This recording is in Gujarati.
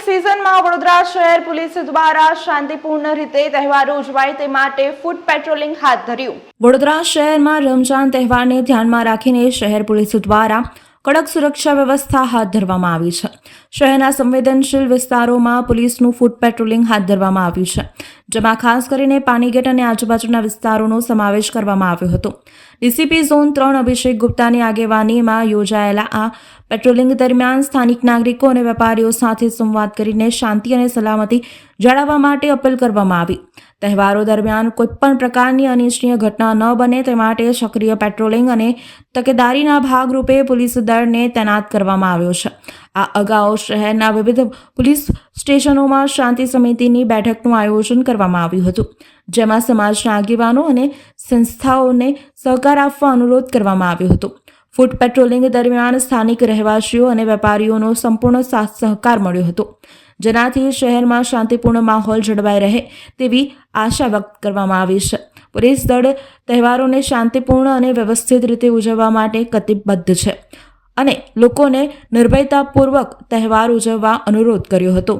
સિઝનમાં વડોદરા શહેર પોલીસ દ્વારા શાંતિપૂર્ણ રીતે તહેવારો ઉજવાય તે માટે ફૂટ પેટ્રોલિંગ હાથ ધર્યું। વડોદરા શહેરમાં રમજાન તહેવારને ધ્યાનમાં રાખીને શહેર પોલીસ દ્વારા કડક સુરક્ષા વ્યવસ્થા હાથ ધરવામાં આવી છે। શહેરના સંવેદનશીલ વિસ્તારોમાં પોલીસનું ફૂટ પેટ્રોલિંગ હાથ ધરવામાં આવ્યું છે, જેમાં ખાસ કરીને પાણીગેટ અને આજુબાજુના વિસ્તારોનો સમાવેશ કરવામાં આવ્યો હતો। ડીસીપી ઝોન 3 અભિષેક ગુપ્તાની આગેવાનીમાં યોજાયેલા આ પેટ્રોલિંગ દરમિયાન સ્થાનિક નાગરિકો અને વેપારીઓ સાથે સંવાદ કરીને શાંતિ અને સલામતી જાળવવા માટે અપીલ કરવામાં આવી। તહેવારો દરમિયાન કોઈપણ પ્રકારની અનિચ્છનીય ઘટના ન બને તે માટે સક્રિય પેટ્રોલિંગ અને તકેદારીના ભાગરૂપે પોલીસ દળને તૈનાત કરવામાં આવ્યો છે। આ અગાઉ શહેરના વિવિધ પોલીસ સ્ટેશનોમાં શાંતિ સમિતિની બેઠકનું આયોજન કરવામાં આવ્યું હતું, જેમાં સમાજના આગેવાનો અને સંસ્થાઓને સહકાર આપવા અનુરોધ કરવામાં આવ્યો હતો। ફૂટ પેટ્રોલિંગ દરમિયાન સ્થાનિક રહેવાસીઓ અને વેપારીઓનો સંપૂર્ણ સાથ સહકાર મળ્યો હતો, જેનાથી શહેરમાં શાંતિપૂર્ણ માહોલ જળવાઈ રહે તેવી આશા વ્યક્ત કરવામાં આવી છે। પોલીસ દળ તહેવારોને શાંતિપૂર્ણ અને વ્યવસ્થિત રીતે ઉજવવા માટે કટિબદ્ધ છે અને લોકોને નિર્ભયતાપૂર્વક તહેવાર ઉજવવા અનુરોધ કર્યો હતો।